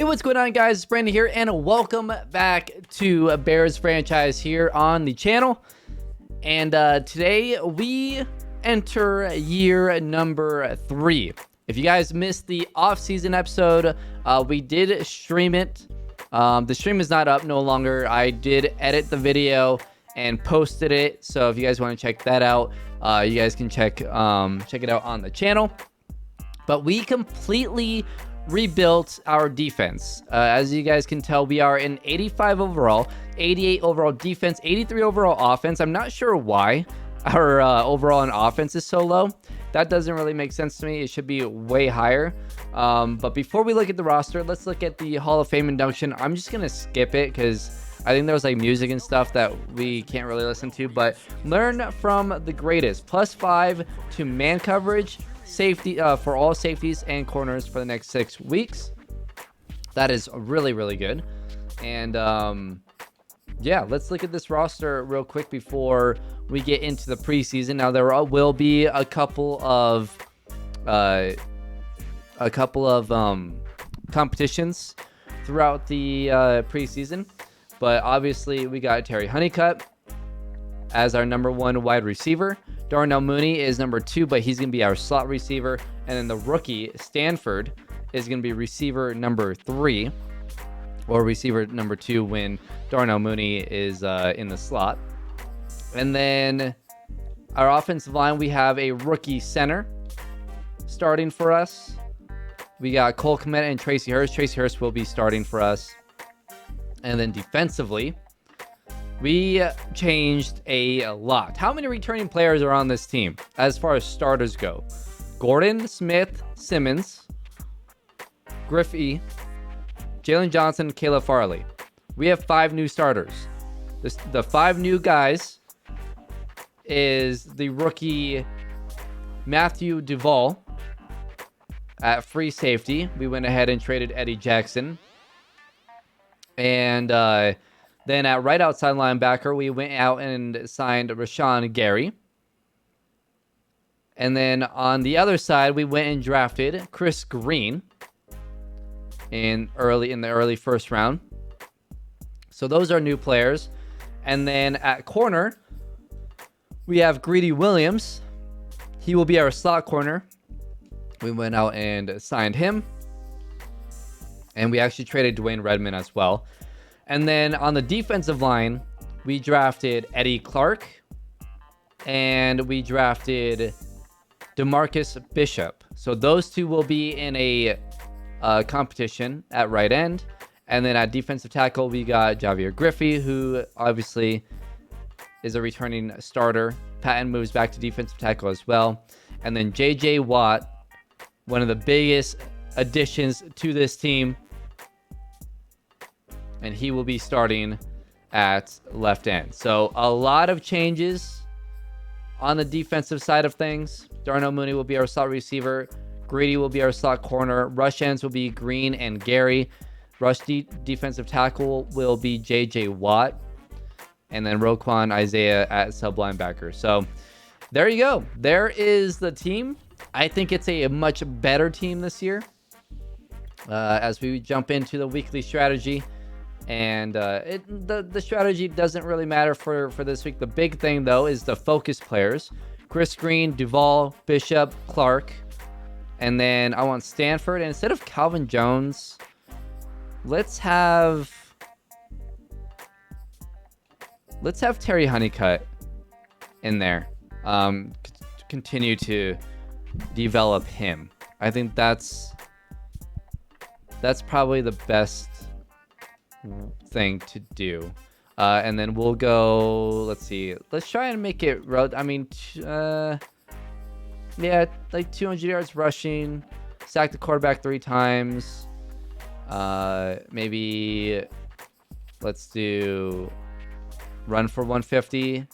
what's going on, guys? It's Brandon here, and welcome back to Bears franchise here on the channel. And today we enter year number 3. If you guys missed the off-season episode, we did stream it. The stream is not up no longer. I did edit the video and posted it, so if you guys want to check that out, you guys can check it out on the channel. But we completely rebuilt our defense. As you guys can tell, we are in 85 overall, 88 overall defense, 83 overall offense. I'm not sure why our overall on offense is so low. That doesn't really make sense to me. It should be way higher. But before we look at the roster, let's look at the Hall of Fame induction. I'm just gonna skip it because I think there was like music and stuff that we can't really listen to. But learn from the greatest. +5 to man coverage, safety for all safeties and corners for the next 6 weeks. That is really, really good. And yeah, let's look at this roster real quick before we get into the preseason. Now there will be a couple of competitions throughout the preseason, but obviously we got Terry Honeycutt as our number 1 wide receiver. Darnell Mooney is number 2, but he's going to be our slot receiver. And then the rookie, Stanford, is going to be receiver number 3, or receiver number 2 when Darnell Mooney is in the slot. And then our offensive line, we have a rookie center starting for us. We got Cole Kmet and Tracy Hurst. Tracy Hurst will be starting for us. And then defensively, we changed a lot. How many returning players are on this team as far as starters go? Gordon, Smith, Simmons, Griffey, Jalen Johnson, Caleb Farley. We have 5 new starters. The 5 new guys is the rookie Matthew Duvall at free safety. We went ahead and traded Eddie Jackson. And then at right outside linebacker, we went out and signed Rashawn Gary. And then on the other side, we went and drafted Chris Green in the early first round. So those are new players. And then at corner, we have Greedy Williams. He will be our slot corner. We went out and signed him. And we actually traded Dwayne Redmond as well. And then on the defensive line, we drafted Eddie Clark. And we drafted DeMarcus Bishop. So those 2 will be in a competition at right end. And then at defensive tackle, we got Javier Griffey, who obviously is a returning starter. Patton moves back to defensive tackle as well. And then J.J. Watt, one of the biggest additions to this team. And he will be starting at left end. So a lot of changes on the defensive side of things. Darnell Mooney will be our slot receiver. Grady will be our slot corner. Rush ends will be Green and Gary. Rush defensive tackle will be J.J. Watt. And then Roquan Isaiah at sub linebacker. So there you go. There is the team. I think it's a much better team this year. As we jump into the weekly strategy. And the strategy doesn't really matter for this week. The big thing, though, is the focus players. Chris Green, Duvall, Bishop, Clark. And then I want Stanford. And instead of Calvin Jones, let's have Terry Honeycutt in there. Continue to develop him. I think that's probably the best thing to do. And then we'll go, let's see, let's try and make it yeah, like 200 yards rushing, sack the quarterback 3 times. Maybe let's do run for 150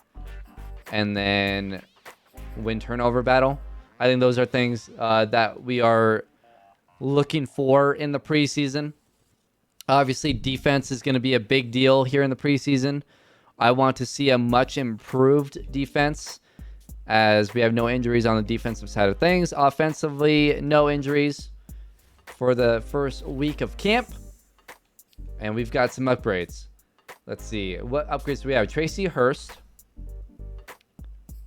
and then win turnover battle. I think those are things that we are looking for in the preseason. Obviously, defense is going to be a big deal here in the preseason. I want to see a much improved defense as we have no injuries on the defensive side of things. Offensively, no injuries for the first week of camp. And we've got some upgrades. Let's see. What upgrades do we have? Tracy Hurst.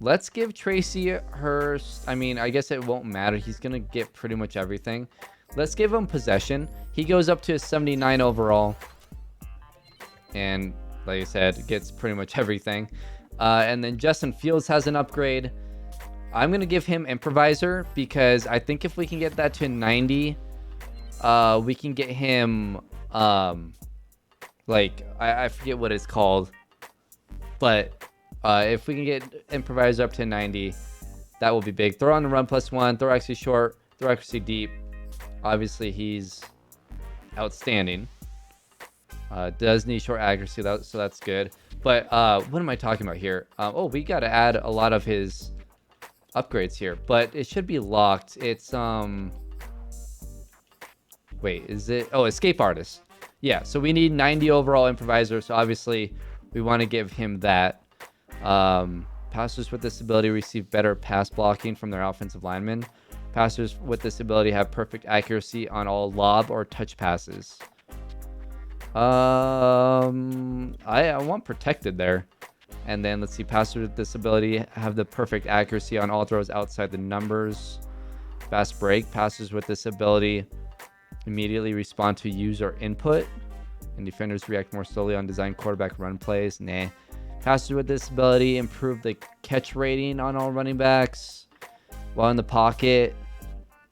Let's give Tracy Hurst... I mean, I guess it won't matter. He's going to get pretty much everything. Let's give him possession. He goes up to a 79 overall. And like I said, gets pretty much everything. And then Justin Fields has an upgrade. I'm going to give him improviser because I think if we can get that to 90, we can get him... like, I forget what it's called. But... if we can get improviser up to 90, that will be big. Throw on the run +1, throw accuracy short, throw accuracy deep. Obviously, he's outstanding. Does need short accuracy, so that's good. But what am I talking about here? Oh, we got to add a lot of his upgrades here, but it should be locked. It's wait, is it? Oh, escape artist. Yeah, so we need 90 overall improviser. So obviously, we want to give him that. Passers with this ability receive better pass blocking from their offensive linemen. Passers with this ability have perfect accuracy on all lob or touch passes. I want protected there. And then let's see, passers with this ability have the perfect accuracy on all throws outside the numbers. Fast break. Passers with this ability immediately respond to user input. And defenders react more slowly on designed quarterback run plays. Nah. Passers with this ability improve the catch rating on all running backs. While in the pocket,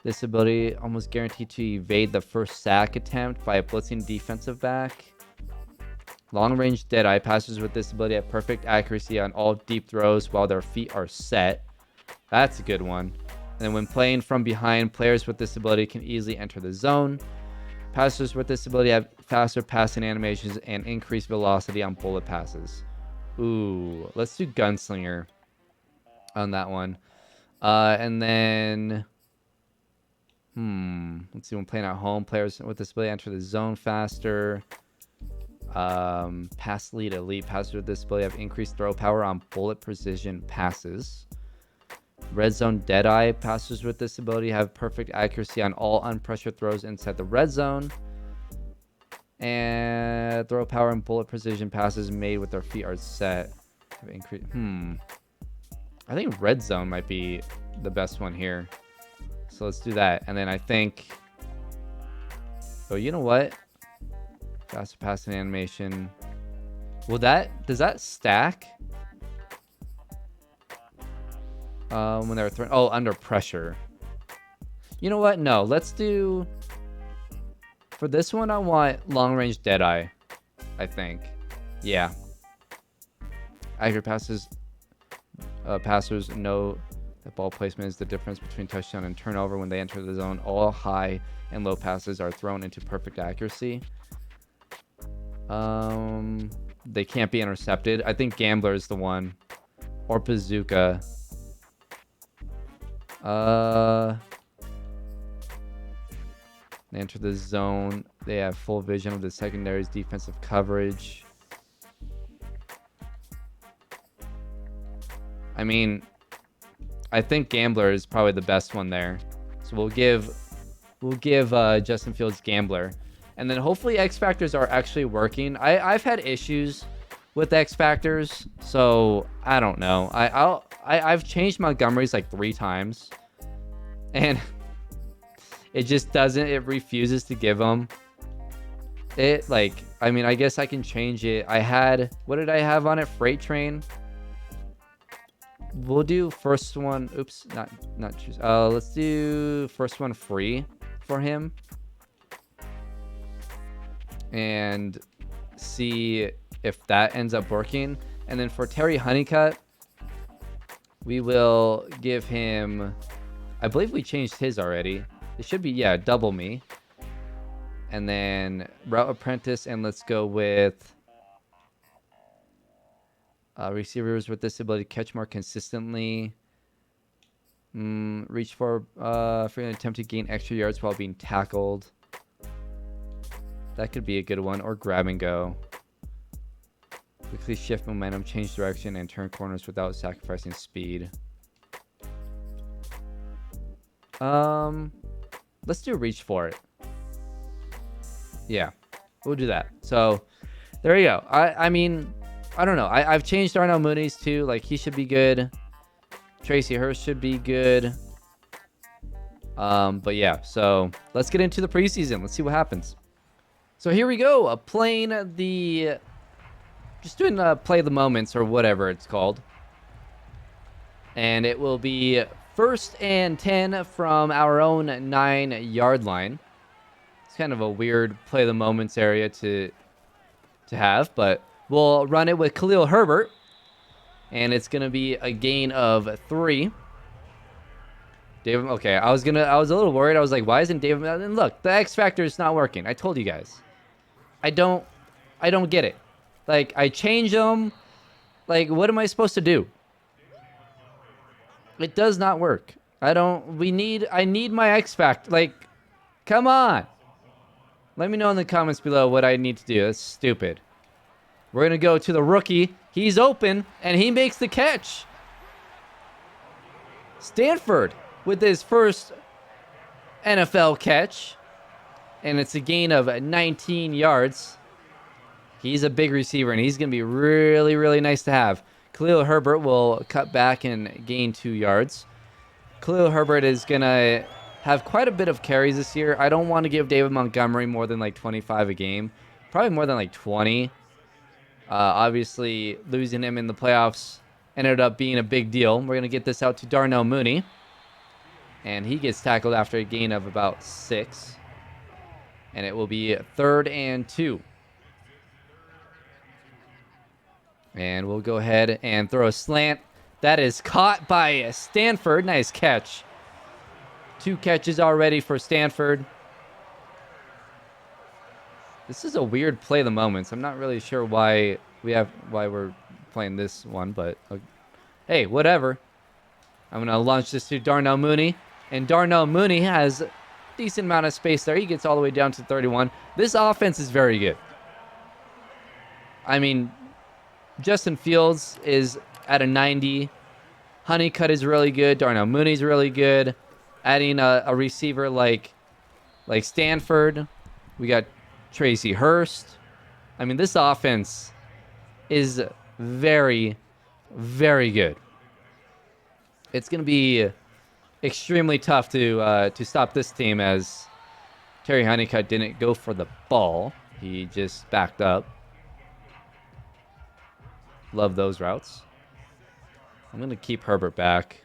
this ability almost guaranteed to evade the first sack attempt by a blitzing defensive back. Long-range Deadeye. Passers with this ability have perfect accuracy on all deep throws while their feet are set. That's a good one. And then when playing from behind, players with this ability can easily enter the zone. Passers with this ability have faster passing animations and increased velocity on bullet passes. Ooh, let's do Gunslinger on that one. And then... let's see, when playing at home, players with this ability enter the zone faster. Pass lead elite. Passers with this ability have increased throw power on bullet precision passes. Red zone Deadeye. Passers with this ability have perfect accuracy on all unpressured throws inside the red zone. And throw power and bullet precision passes made with their feet are set. Have increased. I think red zone might be the best one here. So let's do that. And then I think... oh, you know what? Faster passing animation. Will that... does that stack? When they're thrown... oh, under pressure. You know what? No, let's do... for this one, I want long-range Deadeye, I think. Yeah. Accurate passes. Passers know that ball placement is the difference between touchdown and turnover when they enter the zone. All high and low passes are thrown into perfect accuracy. They can't be intercepted. I think Gambler is the one. Or Bazooka. They enter the zone. They have full vision of the secondary's defensive coverage. I mean, I think Gambler is probably the best one there. So we'll give Justin Fields Gambler. And then hopefully X Factors are actually working. I've had issues with X Factors, so I don't know. I've changed Montgomery's like 3 times. And it just doesn't, it refuses to give them. It, like, I mean, I guess I can change it. I had, what did I have on it? Freight Train. We'll do first one. Oops, not choose. Let's do first one free for him. And see if that ends up working. And then for Terry Honeycutt, we will give him, I believe we changed his already. It should be, yeah, double me. And then Route Apprentice, and let's go with receivers with this ability to catch more consistently. Reach for an attempt to gain extra yards while being tackled. That could be a good one. Or grab and go. Quickly shift momentum, change direction, and turn corners without sacrificing speed. Let's do reach for it. Yeah. We'll do that. So there you go. I mean, I don't know. I've changed Darnell Mooney's too. Like, he should be good. Tracy Hurst should be good. But yeah, so let's get into the preseason. Let's see what happens. So here we go. Playing the... Just doing play the moments or whatever it's called. And it will be 1st and 10 from our own 9-yard line. It's kind of a weird play the moments area to have, but we'll run it with Khalil Herbert. And it's going to be a gain of 3. David, okay, I was a little worried. I was like, why isn't David? And look, the X factor is not working. I told you guys. I don't get it. Like, I change them. Like, what am I supposed to do? It does not work. I need my X factor. Like, come on. Let me know in the comments below what I need to do. That's stupid. We're going to go to the rookie. He's open, and he makes the catch. Stanford with his first NFL catch. And it's a gain of 19 yards. He's a big receiver, and he's going to be really, really nice to have. Khalil Herbert will cut back and gain 2 yards. Khalil Herbert is going to have quite a bit of carries this year. I don't want to give David Montgomery more than like 25 a game. Probably more than like 20. Obviously, losing him in the playoffs ended up being a big deal. We're going to get this out to Darnell Mooney. And he gets tackled after a gain of about 6. And it will be 3rd and 2. And we'll go ahead and throw a slant. That is caught by Stanford. Nice catch. 2 catches already for Stanford. This is a weird play of the moments. I'm not really sure why we're playing this one, but hey, whatever. I'm going to launch this to Darnell Mooney. And Darnell Mooney has a decent amount of space there. He gets all the way down to 31. This offense is very good. I mean, Justin Fields is at a 90. Honeycutt is really good. Darnell Mooney's really good. Adding a receiver like Stanford. We got Tracy Hurst. I mean, this offense is very, very good. It's going to be extremely tough to stop this team, as Terry Honeycutt didn't go for the ball. He just backed up. Love those routes. I'm going to keep Herbert back.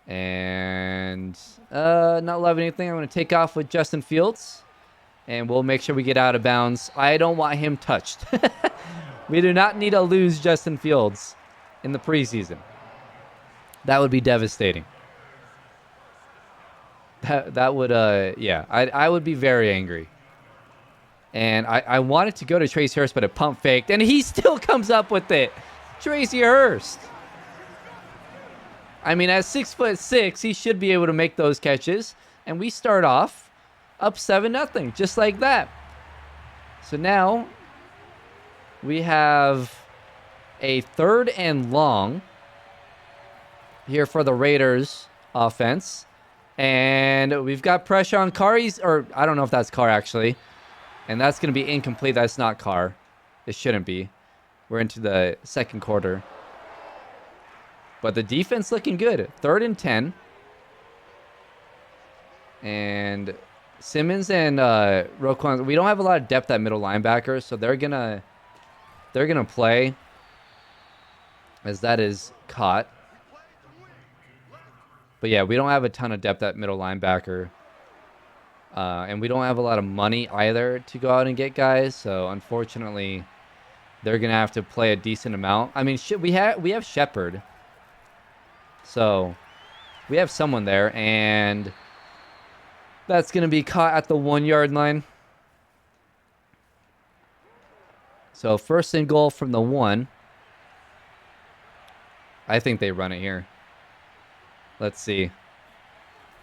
And not loving anything. I'm going to take off with Justin Fields. And we'll make sure we get out of bounds. I don't want him touched. We do not need to lose Justin Fields in the preseason. That would be devastating. That would, yeah. I would be very angry. And I wanted to go to Tracy Hurst, but it pump faked. And he still comes up with it. Tracy Hurst. I mean, at 6'6", he should be able to make those catches. And we start off up 7-0, just like that. So now we have a 3rd and long here for the Raiders offense. And we've got pressure on Carr. Or I don't know if that's Carr, actually. And that's going to be incomplete. That's not Carr. It shouldn't be. We're into the 2nd quarter. But the defense looking good. 3rd and 10. And Simmons and Roquan, we don't have a lot of depth at middle linebacker, so they're gonna play as that is caught. But yeah, we don't have a ton of depth at middle linebacker. And we don't have a lot of money either to go out and get guys. So unfortunately, they're gonna have to play a decent amount. I mean, we have Shepard, so we have someone there, and that's gonna be caught at the 1-yard line. So 1st and goal from the 1. I think they run it here. Let's see.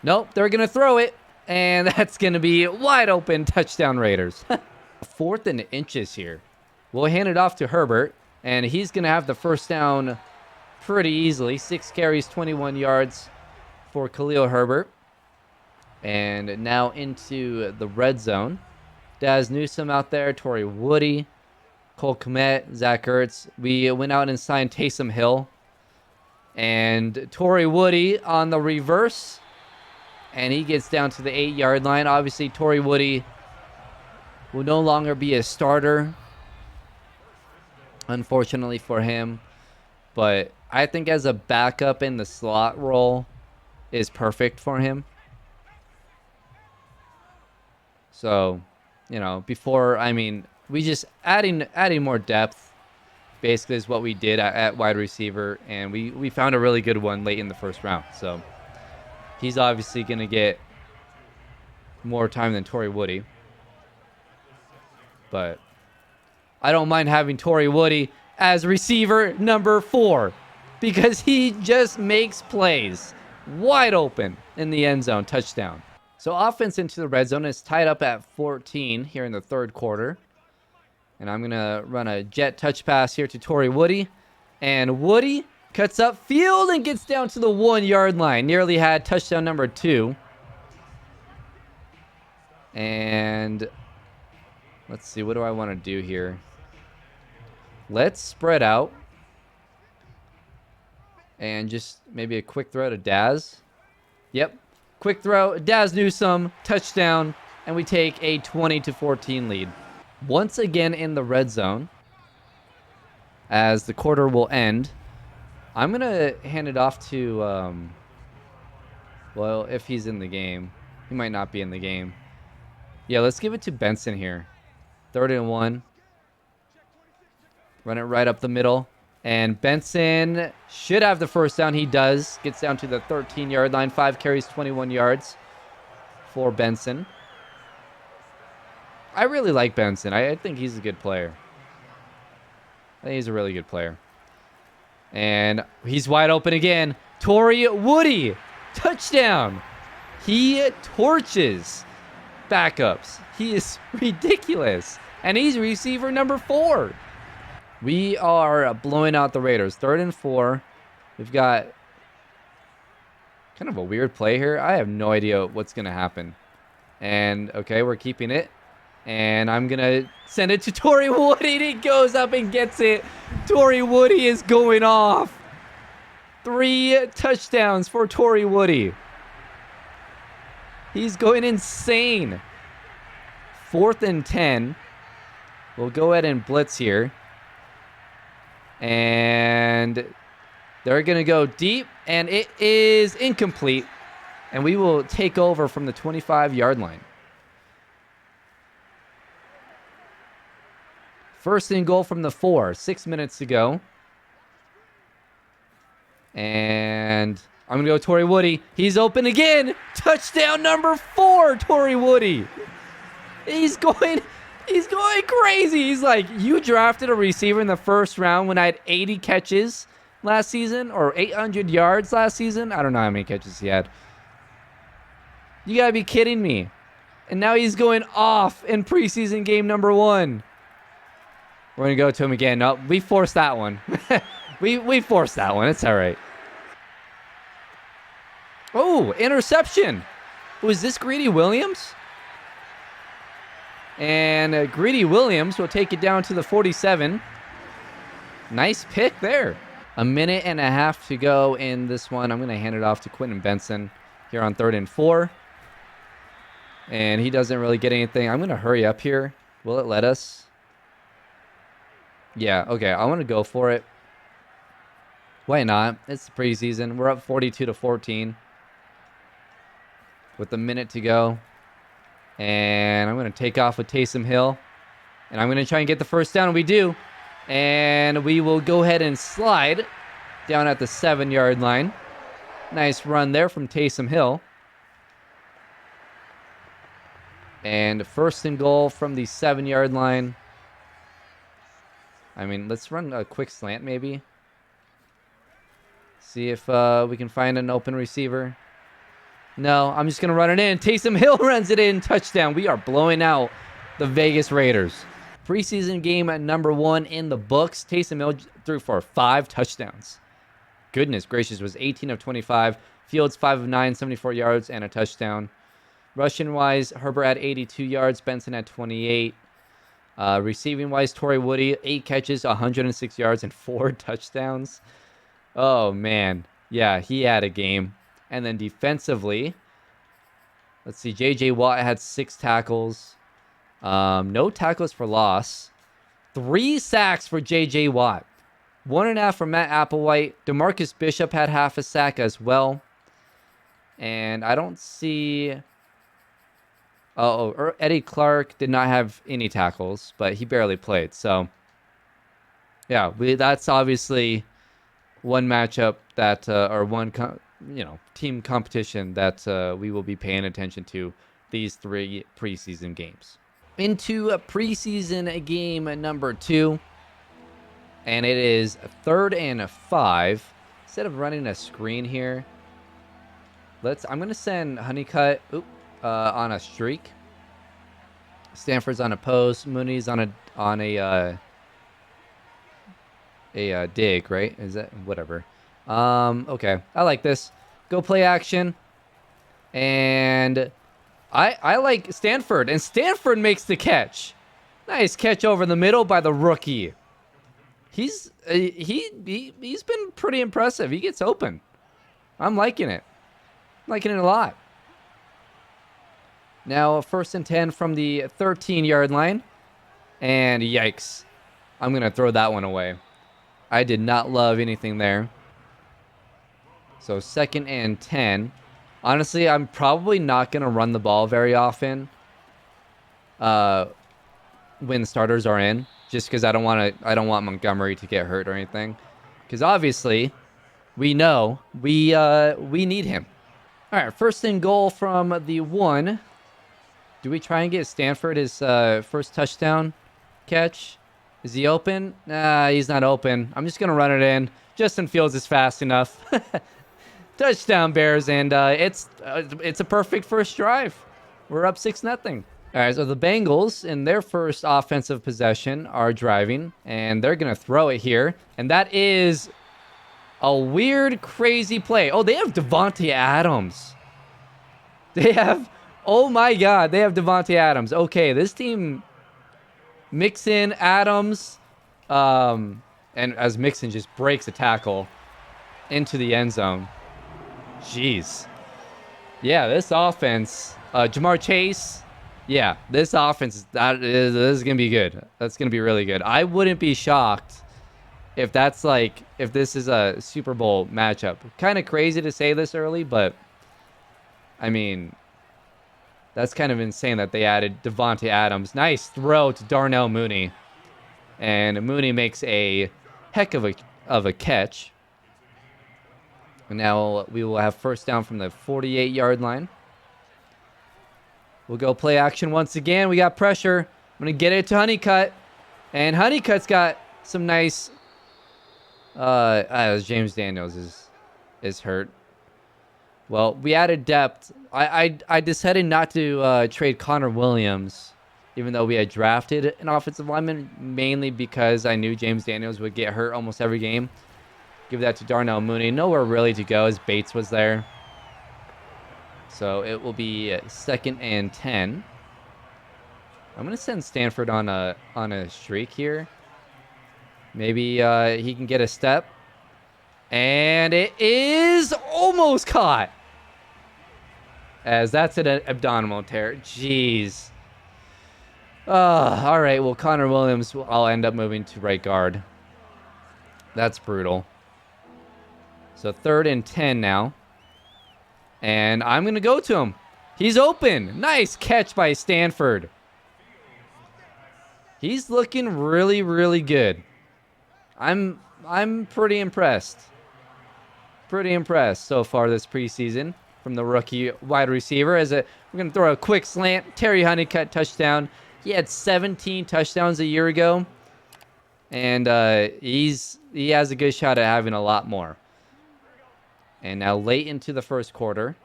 Nope, they're gonna throw it. And that's going to be wide open. Touchdown Raiders. 4th and inches here. We'll hand it off to Herbert. And he's going to have the first down pretty easily. 6 carries, 21 yards for Khalil Herbert. And now into the red zone. Daz Newsome out there, Torrey Woody, Cole Kmet, Zach Ertz. We went out and signed Taysom Hill and Torrey Woody on the reverse, and he gets down to the 8-yard line. Obviously, Torrey Woody will no longer be a starter, unfortunately for him. But I think as a backup in the slot role is perfect for him. So, you know, we just adding more depth basically is what we did at wide receiver, and we found a really good one late in the first round. So he's obviously going to get more time than Torrey Woody. But I don't mind having Torrey Woody as receiver number 4 because he just makes plays wide open in the end zone. Touchdown. So offense into the red zone is tied up at 14 here in the third quarter. And I'm going to run a jet touch pass here to Torrey Woody. And Woody cuts up field and gets down to the 1-yard line. Nearly had touchdown number 2. And let's see, what do I want to do here? Let's spread out. And just maybe a quick throw to Daz. Yep. Quick throw, Daz Newsome, touchdown. And we take a 20-14 lead. Once again in the red zone, as the quarter will end, I'm going to hand it off to, well, if he's in the game. He might not be in the game. Yeah, let's give it to Benson here. 3rd and 1. Run it right up the middle. And Benson should have the first down. He does. Gets down to the 13-yard line. 5 carries, 21 yards for Benson. I really like Benson. I think he's a good player. I think he's a really good player. And he's wide open again. Torrey Woody. Touchdown. He torches backups. He is ridiculous. And he's receiver number 4. We are blowing out the Raiders. 3rd and 4. We've got kind of a weird play here. I have no idea what's going to happen. And, okay, we're keeping it. And I'm going to send it to Torrey Woody. And he goes up and gets it. Torrey Woody is going off. 3 touchdowns for Torrey Woody. He's going insane. 4th and 10. We'll go ahead and blitz here. And they're going to go deep. And it is incomplete. And we will take over from the 25-yard line. 1st and goal from the 4. 6 minutes to go. And I'm going to go Torrey Woody. He's open again. Touchdown number 4, Torrey Woody. He's going crazy. He's like, you drafted a receiver in the first round when I had 80 catches last season or 800 yards last season. I don't know how many catches he had. You got to be kidding me. And now he's going off in preseason game number 1. We're going to go to him again. No, we forced that one. we forced that one. It's all right. Oh, interception. Was this Greedy Williams? And Greedy Williams will take it down to the 47. Nice pick there. 1.5 minutes to go in this one. I'm going to hand it off to Quentin Benson here on 3rd and 4. And he doesn't really get anything. I'm going to hurry up here. Will it let us? Yeah, okay. I want to go for it. Why not? It's the preseason. We're up 42-14 with 1 minute to go. And I'm going to take off with Taysom Hill. And I'm going to try and get the first down. And we do. And we will go ahead and slide down at the 7-yard line. Nice run there from Taysom Hill. And 1st and goal from the 7-yard line. I mean, let's run a quick slant maybe. See if we can find an open receiver. No, I'm just going to run it in. Taysom Hill runs it in. Touchdown. We are blowing out the Vegas Raiders. Preseason game number 1 in the books. Taysom Hill threw for 5 touchdowns. Goodness gracious, was 18 of 25. Fields 5 of 9, 74 yards and a touchdown. Rushing-wise, Herbert had 82 yards, Benson had 28. Receiving-wise, Torrey Woody, 8 catches, 106 yards, and 4 touchdowns. Oh, man. Yeah, he had a game. And then defensively, let's see, J.J. Watt had 6 tackles. No tackles for loss. 3 sacks for J.J. Watt. 1.5 for Matt Applewhite. DeMarcus Bishop had half a sack as well. And I don't see... Eddie Clark did not have any tackles, but he barely played. So, yeah, that's obviously one matchup that, or one, team competition that we will be paying attention to these 3 preseason games. Into preseason game number 2, and it is 3rd and 5. Instead of running a screen here, I'm gonna send Honeycutt on a streak. Stanford's on a post. Mooney's on a dig, right? Is that whatever? Okay, I like this. Go play action, and I like Stanford, and Stanford makes the catch. Nice catch over the middle by the rookie. He's been pretty impressive. He gets open. I'm liking it. I'm liking it a lot. Now, 1st and 10 from the 13-yard line. And yikes. I'm going to throw that one away. I did not love anything there. So 2nd and 10. Honestly, I'm probably not going to run the ball very often when starters are in, just because I don't want Montgomery to get hurt or anything. Because obviously, we know we need him. All right, 1st and goal from the 1. Do we try and get Stanford his first touchdown catch? Is he open? Nah, he's not open. I'm just going to run it in. Justin Fields is fast enough. Touchdown, Bears, and it's a perfect first drive. We're up 6-0. All right, so the Bengals, in their first offensive possession, are driving, and they're going to throw it here. And that is a weird, crazy play. Oh, they have Devontae Adams. They have... Oh my God, they have Devontae Adams. Okay, this team, Mixon, Adams, and as Mixon just breaks a tackle into the end zone. Jeez. Yeah, this offense, Jamar Chase, yeah, this offense, this is going to be good. That's going to be really good. I wouldn't be shocked if if this is a Super Bowl matchup. Kind of crazy to say this early, but, I mean... That's kind of insane that they added Devontae Adams. Nice throw to Darnell Mooney. And Mooney makes a heck of a catch. And now we will have 1st down from the 48-yard line. We'll go play action once again. We got pressure. I'm going to get it to Honeycutt. And Honeycutt's got some nice... James Daniels is hurt. Well, we added depth. I decided not to trade Connor Williams, even though we had drafted an offensive lineman, mainly because I knew James Daniels would get hurt almost every game. Give that to Darnell Mooney. Nowhere really to go as Bates was there. So it will be 2nd and 10. I'm going to send Stanford on a streak here. Maybe he can get a step. And it is almost caught. As that's an abdominal tear. Jeez. All right. Well, Connor Williams, I'll end up moving to right guard. That's brutal. So 3rd and 10 now. And I'm going to go to him. He's open. Nice catch by Stanford. He's looking really, really good. I'm pretty impressed. Pretty impressed so far this preseason from the rookie wide receiver. We're going to throw a quick slant. Terry Honeycutt touchdown. He had 17 touchdowns a year ago. And he has a good shot at having a lot more. And now late into the first quarter,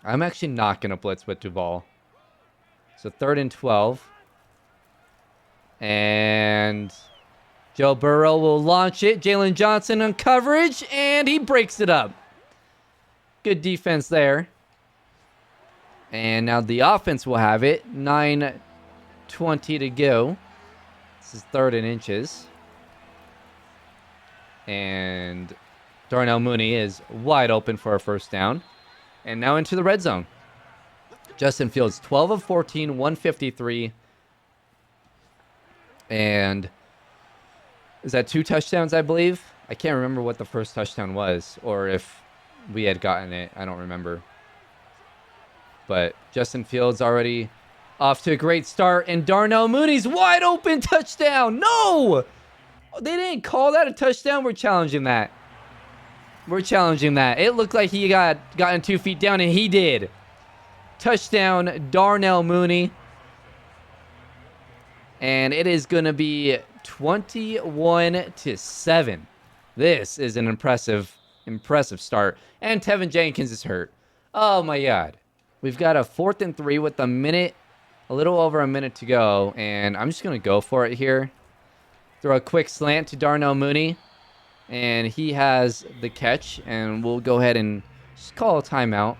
I'm actually not going to blitz with Duval. So 3rd and 12. And Joe Burrow will launch it. Jalen Johnson on coverage, and he breaks it up. Good defense there. And now the offense will have it. 9:20 to go. This is 3rd and inches. And Darnell Mooney is wide open for a first down. And now into the red zone. Justin Fields, 12 of 14, 153. And is that 2 touchdowns, I believe? I can't remember what the first touchdown was, or if we had gotten it. I don't remember. But Justin Fields already off to a great start. And Darnell Mooney's wide open touchdown. No! They didn't call that a touchdown. We're challenging that. We're challenging that. It looked like he gotten 2 feet down, and he did. Touchdown, Darnell Mooney. And it is going to be 21-7. This is an impressive start. And Tevin Jenkins is hurt. Oh, my God. We've got a 4th and 3 with a little over a minute to go. And I'm just going to go for it here. Throw a quick slant to Darnell Mooney. And he has the catch. And we'll go ahead and just call a timeout.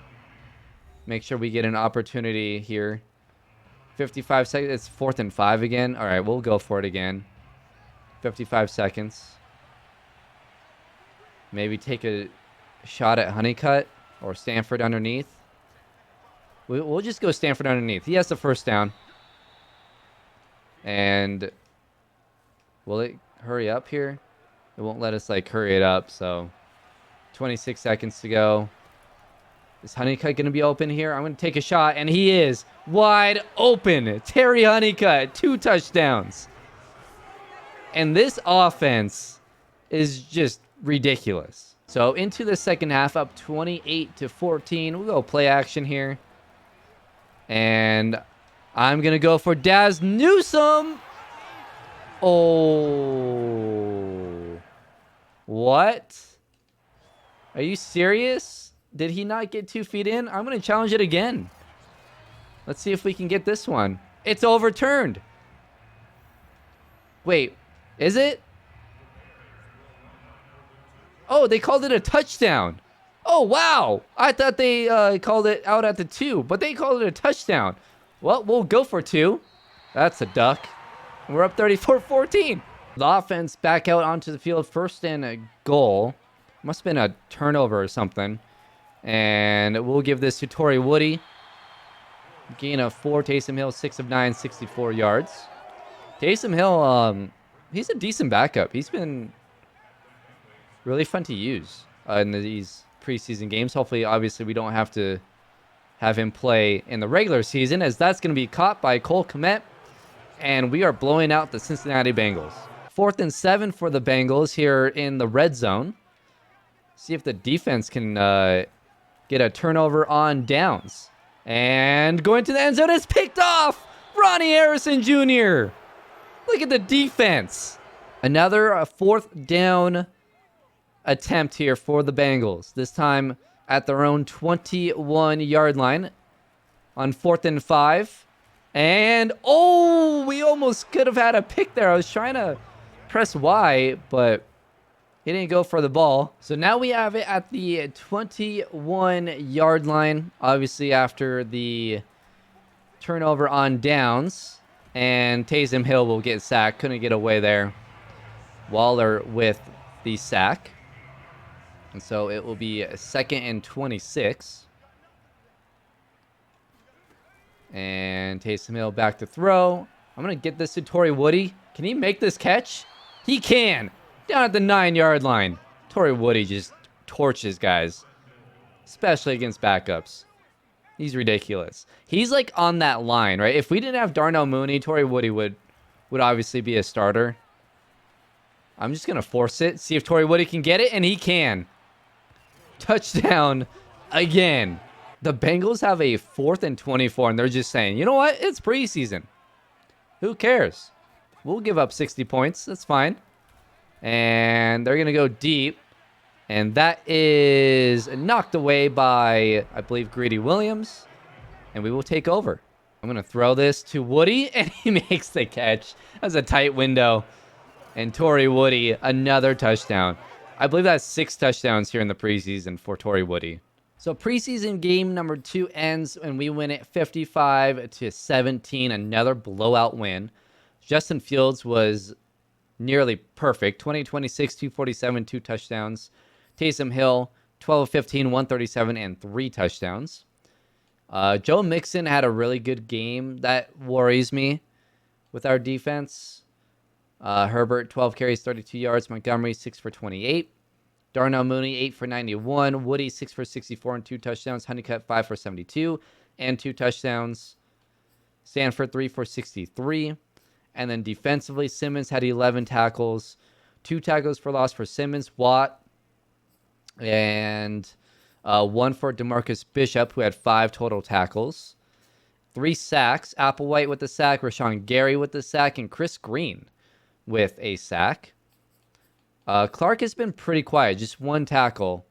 Make sure we get an opportunity here. 55 seconds. It's 4th and 5 again. All right, we'll go for it again. 55 seconds. Maybe take a shot at Honeycutt or Stanford underneath. We'll just go Stanford underneath. He has the first down. And will it hurry up here? It won't let us hurry it up. So 26 seconds to go. Is Honeycutt going to be open here? I'm going to take a shot, and he is wide open. Terry Honeycutt, 2 touchdowns. And this offense is just ridiculous. So into the second half, up 28-14. We'll go play action here. And I'm going to go for Daz Newsome. Oh. What? Are you serious? Did he not get 2 feet in? I'm going to challenge it again. Let's see if we can get this one. It's overturned. Wait, is it? Oh, they called it a touchdown. Oh, wow. I thought they called it out at the 2, but they called it a touchdown. Well, we'll go for 2. That's a duck. We're up 34-14. The offense back out onto the field. 1st and a goal. Must have been a turnover or something. And we'll give this to Torrey Woody. Gain of 4. Taysom Hill, 6 of 9, 64 yards. Taysom Hill, he's a decent backup. He's been really fun to use in these preseason games. Hopefully, obviously, we don't have to have him play in the regular season, as that's going to be caught by Cole Kmet. And we are blowing out the Cincinnati Bengals. 4th and 7 for the Bengals here in the red zone. See if the defense can get a turnover on downs. And going to the end zone is picked off. Ronnie Harrison Jr. Look at the defense. Another 4th down attempt here for the Bengals. This time at their own 21-yard line on 4th and 5. And, oh, we almost could have had a pick there. I was trying to press Y, but he didn't go for the ball. So now we have it at the 21-yard line, obviously after the turnover on downs. And Taysom Hill will get sacked. Couldn't get away there. Waller with the sack. And so it will be 2nd and 26. And Taysom Hill back to throw. I'm going to get this to Torrey Woody. Can he make this catch? He can. Down at the 9-yard line. Torrey Woody just torches guys. Especially against backups. He's ridiculous. He's on that line, right? If we didn't have Darnell Mooney, Torrey Woody would obviously be a starter. I'm just going to force it. See if Torrey Woody can get it. And he can. Touchdown again. The Bengals have a 4th and 24. And they're just saying, you know what? It's preseason. Who cares? We'll give up 60 points. That's fine. And they're going to go deep. And that is knocked away by, I believe, Greedy Williams. And we will take over. I'm going to throw this to Woody. And he makes the catch. That's a tight window. And Torrey Woody, another touchdown. I believe that's 6 touchdowns here in the preseason for Torrey Woody. So preseason game number 2 ends and we win it 55-17, another blowout win. Justin Fields was nearly perfect. 20-26, 247, 2 touchdowns. Taysom Hill, 12-15, 137, and 3 touchdowns. Joe Mixon had a really good game. That worries me with our defense. Herbert, 12 carries, 32 yards. Montgomery, 6 for 28. Darnell Mooney, 8 for 91. Woody, 6 for 64 and 2 touchdowns. Honeycutt, 5 for 72 and 2 touchdowns. Stanford, 3 for 63. And then defensively, Simmons had 11 tackles. 2 tackles for loss for Simmons. Watt, and 1 for DeMarcus Bishop, who had 5 total tackles. 3 sacks. Applewhite with the sack. Rashawn Gary with the sack. And Chris Green with a sack. Clark has been pretty quiet, just 1 tackle.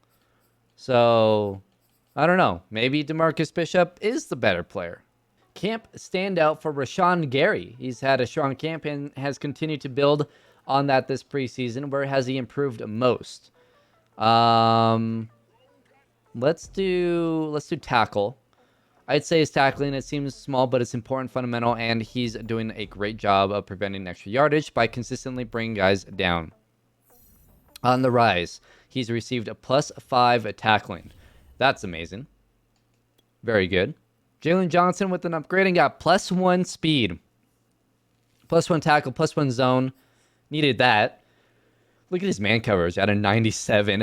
So, I don't know. Maybe DeMarcus Bishop is the better player. Camp standout for Rashawn Gary. He's had a strong camp and has continued to build on that this preseason. Where has he improved most? Let's do tackle. I'd say his tackling, it seems small, but it's important, fundamental, and he's doing a great job of preventing extra yardage by consistently bringing guys down. On the rise, he's received a +5 tackling. That's amazing. Very good. Jalen Johnson with an upgrade and got +1 speed. +1 tackle, +1 zone. Needed that. Look at his man coverage at a 97.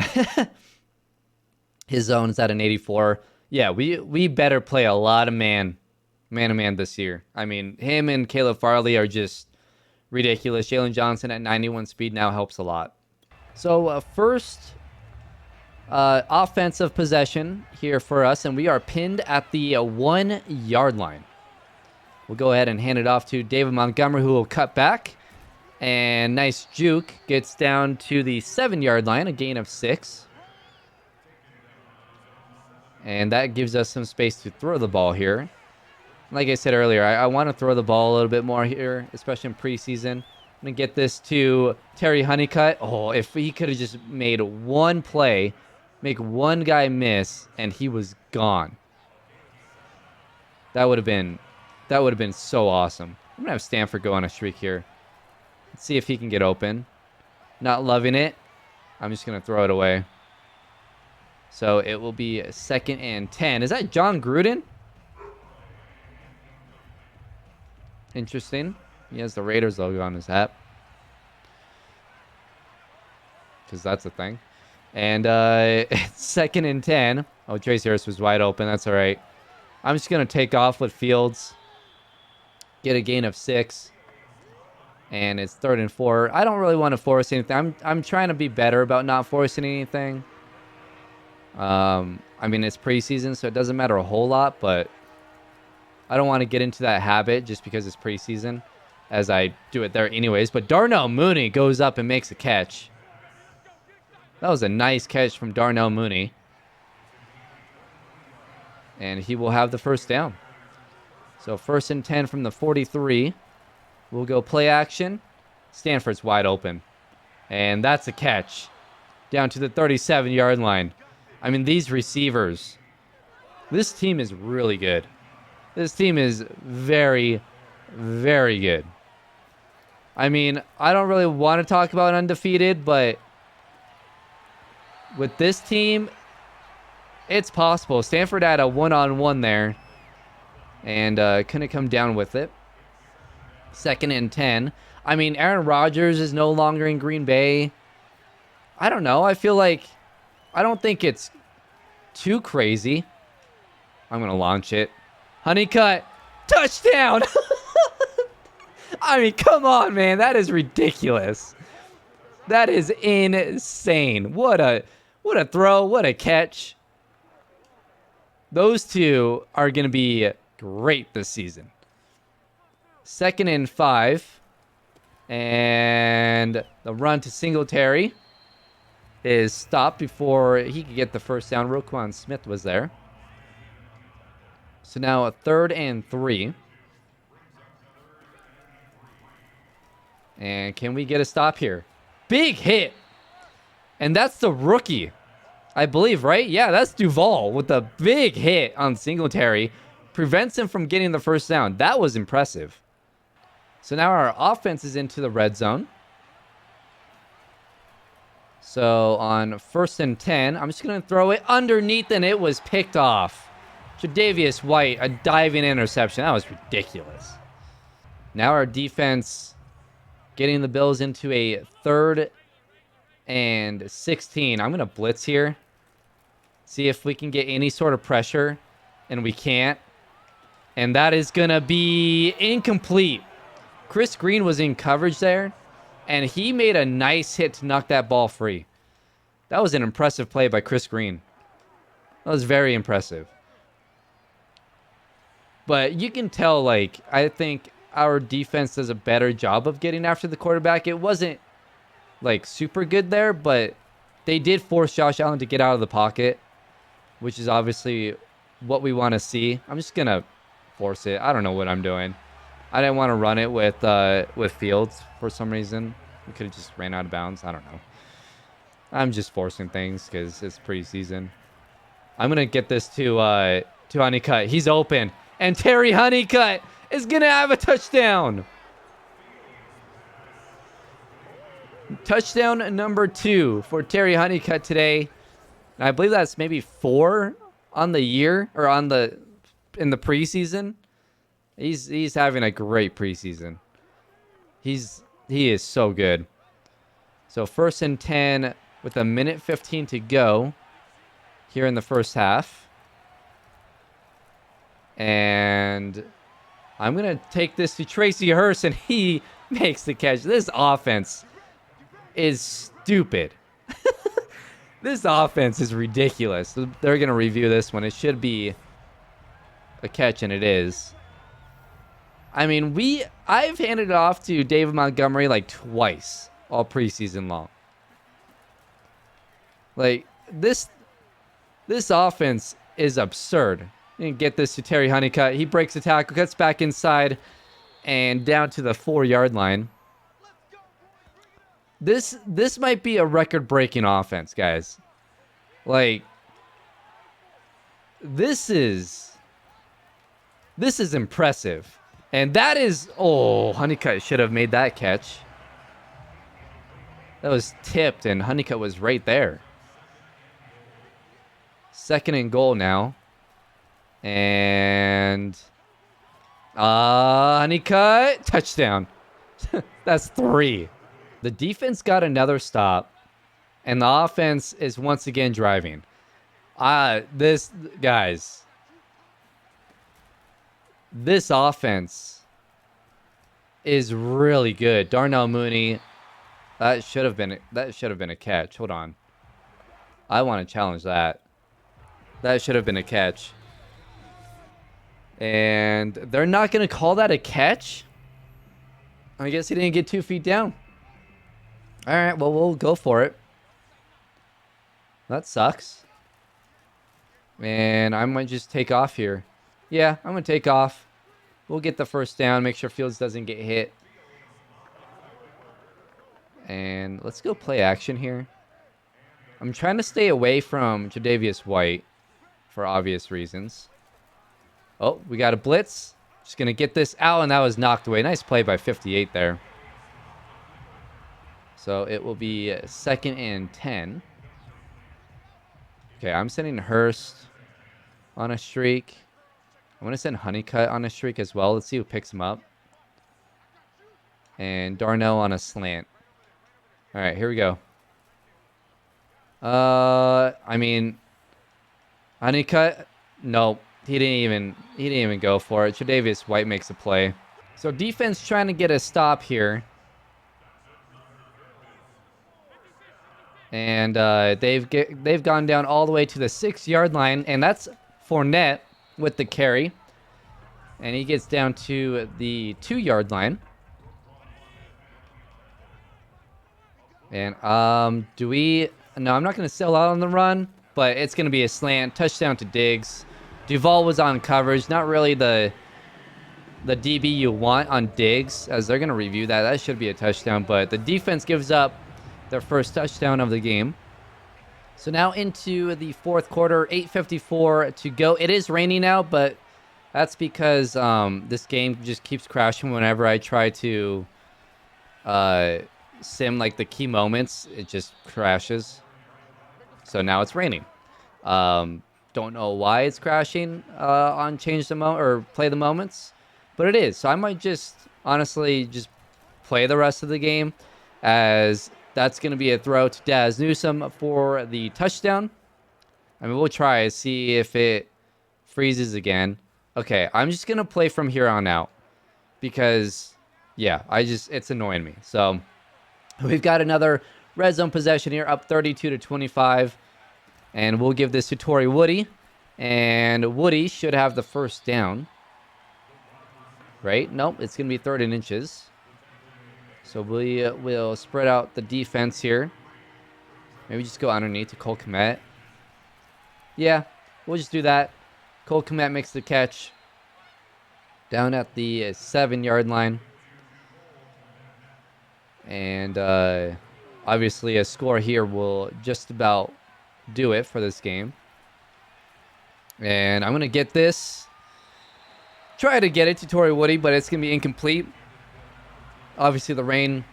His zone is at an 84. Yeah, we better play a lot of man-to-man this year. I mean, him and Caleb Farley are just ridiculous. Jalen Johnson at 91 speed now helps a lot. So first offensive possession here for us, and we are pinned at the 1-yard line. We'll go ahead and hand it off to David Montgomery, who will cut back. And nice juke, gets down to the 7-yard line, a gain of 6. And that gives us some space to throw the ball here. Like I said earlier, I want to throw the ball a little bit more here, especially in preseason. I'm going to get this to Terry Honeycutt. Oh, if he could have just made 1 play, make 1 guy miss, and he was gone. That would have been so awesome. I'm going to have Stanford go on a streak here. Let's see if he can get open. Not loving it. I'm just going to throw it away. So it will be 2nd and 10. Is that John Gruden? Interesting. He has the Raiders logo on his hat. Because that's a thing. And it's 2nd and 10. Oh, Trace Harris was wide open. That's all right. I'm just going to take off with Fields. Get a gain of 6. And it's 3rd and 4. I don't really want to force anything. I'm trying to be better about not forcing anything. I mean, it's preseason, so it doesn't matter a whole lot, but I don't want to get into that habit just because it's preseason, as I do it there anyways. But Darnell Mooney goes up and makes a catch. That was a nice catch from Darnell Mooney. And he will have the first down. So 1st and 10 from the 43. We'll go play action. Stanford's wide open. And that's a catch. Down to the 37-yard line. I mean, these receivers. This team is really good. This team is very, very good. I mean, I don't really want to talk about undefeated, but with this team, it's possible. Stanford had a one-on-one there and couldn't come down with it. 2nd and 10. I mean, Aaron Rodgers is no longer in Green Bay. I don't know. I feel like I don't think it's too crazy. I'm going to launch it. Honeycutt. Touchdown. I mean, come on, man. That is ridiculous. That is insane. What a throw. What a catch. Those two are going to be great this season. 2nd and 5. And the run to Singletary is stopped before he could get the first down. Roquan Smith was there. So now a 3rd and 3. And can we get a stop here? Big hit. And that's the rookie. I believe, right? Yeah, that's Duval with a big hit on Singletary. Prevents him from getting the first down. That was impressive. So now our offense is into the red zone. So on 1st and 10, I'm just going to throw it underneath, and it was picked off. Tre'Davious White, a diving interception. That was ridiculous. Now our defense getting the Bills into a 3rd and 16. I'm going to blitz here. See if we can get any sort of pressure, and we can't. And that is going to be incomplete. Chris Green was in coverage there, and he made a nice hit to knock that ball free. That was an impressive play by Chris Green. That was very impressive. But you can tell, like, I think our defense does a better job of getting after the quarterback. It wasn't, like, super good there, but they did force Josh Allen to get out of the pocket, which is obviously what we want to see. I'm just going to force it. I don't know what I'm doing. I didn't want to run it with Fields for some reason. We could have just ran out of bounds. I don't know. I'm just forcing things because it's preseason. I'm going to get this to Honeycutt. He's open. And Terry Honeycutt is going to have a touchdown. Touchdown number 2 for Terry Honeycutt today. And I believe that's maybe 4 on the year or in the preseason. He's having a great preseason. He is so good. So 1st and 10 with 1:15 to go here in the first half. And I'm going to take this to Tracy Hurst, and he makes the catch. This offense is stupid. This offense is ridiculous. They're going to review this one. It should be a catch, and it is. I mean, I've handed it off to David Montgomery like twice all preseason long. Like, this offense is absurd. You can get this to Terry Honeycutt. He breaks the tackle, cuts back inside, and down to the 4-yard line. This might be a record-breaking offense, guys. Like, this is impressive. And that is... Oh, Honeycutt should have made that catch. That was tipped, and Honeycutt was right there. 2nd and goal now. And... Honeycutt. Touchdown. That's 3. The defense got another stop. And the offense is once again driving. This offense is really good. Darnell Mooney, that should have been a catch. Hold on. I want to challenge that. That should have been a catch. And they're not going to call that a catch? I guess he didn't get 2 feet down. All right, well, we'll go for it. That sucks. And I might just take off here. Yeah, I'm going to take off. We'll get the first down. Make sure Fields doesn't get hit. And let's go play action here. I'm trying to stay away from Tre'Davious White for obvious reasons. Oh, we got a blitz. Just going to get this out, and that was knocked away. Nice play by 58 there. So it will be 2nd and 10. Okay, I'm sending Hurst on a streak. I want to send Honeycutt on a streak as well. Let's see who picks him up. And Darnell on a slant. All right, here we go. I mean, Honeycutt. Nope, he didn't even go for it. Tre'Davious White makes a play. So defense trying to get a stop here. And they've gone down all the way to the 6-yard line, and that's Fournette with the carry. And he gets down to the 2-yard line. And no, I'm not going to sell out on the run, but it's going to be a slant. Touchdown to Diggs. Duval was on coverage. Not really the DB you want on Diggs, as they're going to review that. That should be a touchdown, but the defense gives up their first touchdown of the game. So now into the fourth quarter, 8:54 to go. It is raining now, but that's because this game just keeps crashing whenever I try to sim like the key moments. It just crashes. So now it's raining. Don't know why it's crashing on change the moment or play the moments, but it is. So I might just honestly just play the rest of the game, as that's going to be a throw to Daz Newsome for the touchdown. I mean, we'll try see if it freezes again. Okay, I'm just going to play from here on out because, yeah, it's annoying me. So we've got another red zone possession here, up 32-25. And we'll give this to Torrey Woody. And Woody should have the first down. Right? Nope, it's going to be 3rd and inches. So we will spread out the defense here. Maybe just go underneath to Cole Kmet. Yeah, we'll just do that. Cole Kmet makes the catch. Down at the 7-yard line. And obviously a score here will just about do it for this game. And I'm going to get this. Try to get it to Torrey Woody, but it's going to be incomplete. Obviously, the rain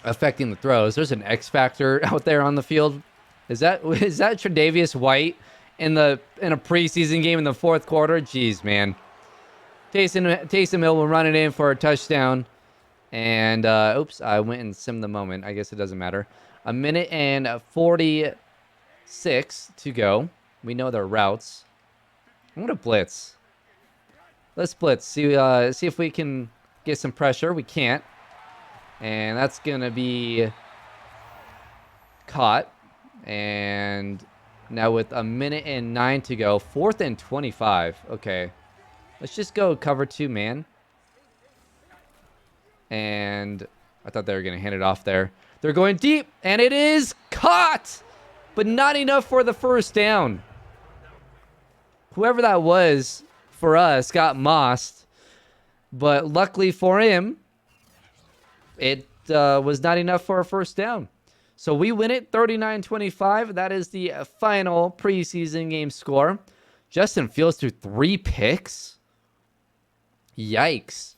affecting the throws. There's an X factor out there on the field. Is that Tre'Davious White in a preseason game in the fourth quarter? Jeez, man. Taysom Hill will run it in for a touchdown. And, oops, I went and simmed the moment. I guess it doesn't matter. 1:46 to go. We know their routes. I'm going to blitz. Let's blitz. See if we can get some pressure. We can't. And that's going to be caught. And now with 1:09 to go, 4th and 25. Okay. Let's just go cover 2 man. And I thought they were going to hand it off there. They're going deep, and it is caught, but not enough for the first down. Whoever that was for us got mossed, but luckily for him, it was not enough for a first down. So we win it 39-25. That is the final preseason game score. Justin Fields threw 3 picks. Yikes.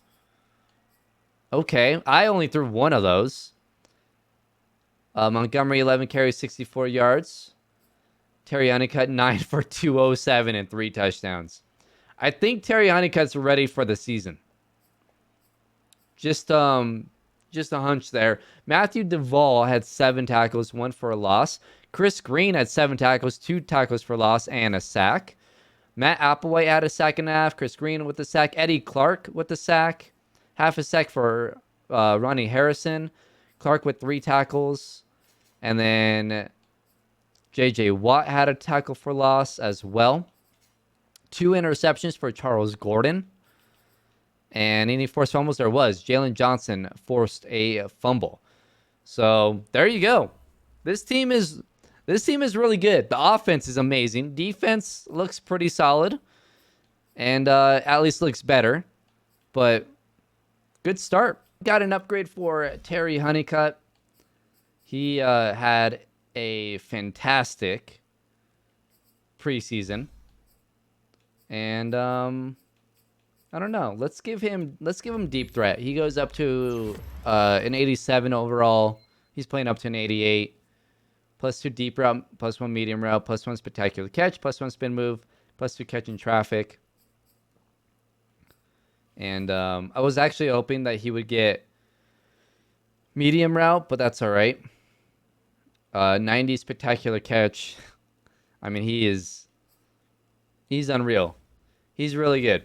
Okay, I only threw 1 of those. Montgomery, 11 carries, 64 yards. Terry Honeycutt, 9 for 207 and 3 touchdowns. I think Terry Honeycutt's ready for the season. Just a hunch there. Matthew Duvall had 7 tackles, 1 for a loss. Chris Green had 7 tackles, 2 tackles for loss, and a sack. Matt Applewhite had a sack and a half. Chris Green with the sack. Eddie Clark with the sack. Half a sack for Ronnie Harrison. Clark with 3 tackles. And then J.J. Watt had a tackle for loss as well. 2 interceptions for Charles Gordon. And any forced fumbles there was. Jalen Johnson forced a fumble. So there you go. This team is really good. The offense is amazing. Defense looks pretty solid. And at least looks better. But good start. Got an upgrade for Terry Honeycutt. He had a fantastic preseason. And I don't know. Let's give him deep threat. He goes up to an 87 overall. He's playing up to an 88. +2 deep route, +1 medium route, +1 spectacular catch, +1 spin move, +2 catch in traffic. And I was actually hoping that he would get medium route, but that's all right. 90 spectacular catch. I mean, he's unreal. He's really good.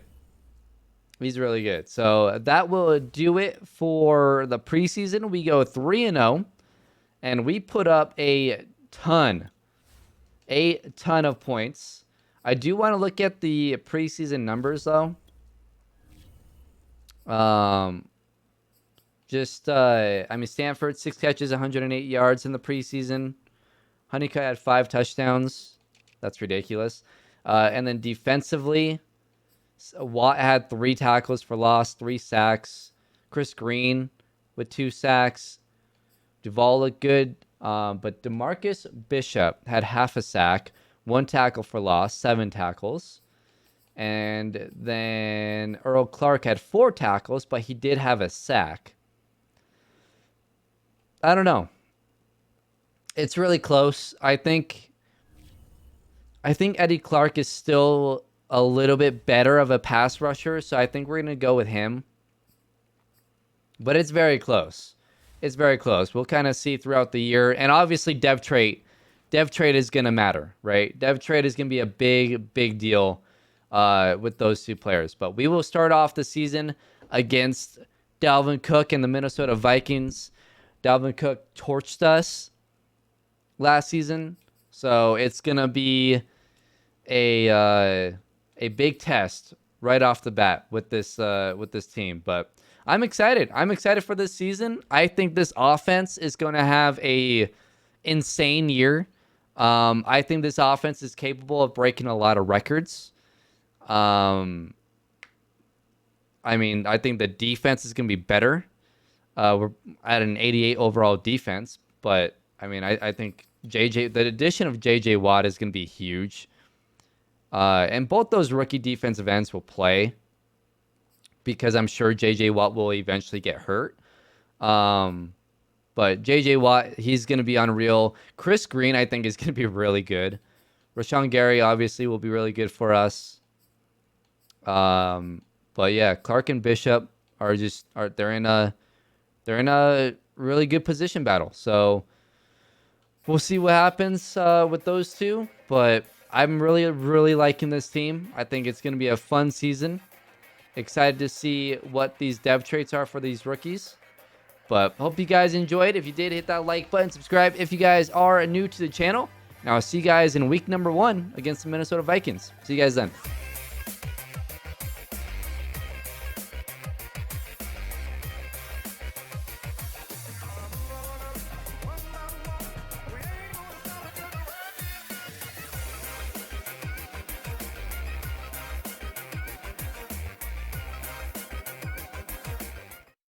He's really good. So that will do it for the preseason. We go 3-0, and we put up a ton of points. I do want to look at the preseason numbers, though. I mean, Stanford, 6 catches, 108 yards in the preseason. Honeycutt had 5 touchdowns. That's ridiculous. And then defensively, Watt had 3 tackles for loss, 3 sacks. Chris Green with 2 sacks. Duvall looked good. But DeMarcus Bishop had half a sack, 1 tackle for loss, 7 tackles. And then Earl Clark had 4 tackles, but he did have a sack. I don't know. It's really close. I think Eddie Clark is still a little bit better of a pass rusher, so I think we're going to go with him. But it's very close. It's very close. We'll kind of see throughout the year. And obviously, dev trade is going to matter, right? Dev trade is going to be a big deal with those 2 players. But we will start off the season against Dalvin Cook and the Minnesota Vikings. Dalvin Cook torched us last season, so it's going to be a big test right off the bat with this team. But I'm excited. I'm excited for this season. I think this offense is going to have a insane year. I think this offense is capable of breaking a lot of records. I think the defense is going to be better. We're at an 88 overall defense, but I think the addition of JJ Watt is going to be huge. And both those rookie defensive ends will play, because I'm sure JJ Watt will eventually get hurt. But JJ Watt, he's going to be unreal. Chris Green, I think, is going to be really good. Rashawn Gary, obviously, will be really good for us. But yeah, Clark and Bishop they're in a really good position battle. So we'll see what happens with those 2. But I'm really liking this team. I think it's going to be a fun season. Excited to see what these dev traits are for these rookies. But hope you guys enjoyed. If you did, hit that like button, subscribe if you guys are new to the channel. Now I'll see you guys in week number 1 against the Minnesota Vikings. See you guys then.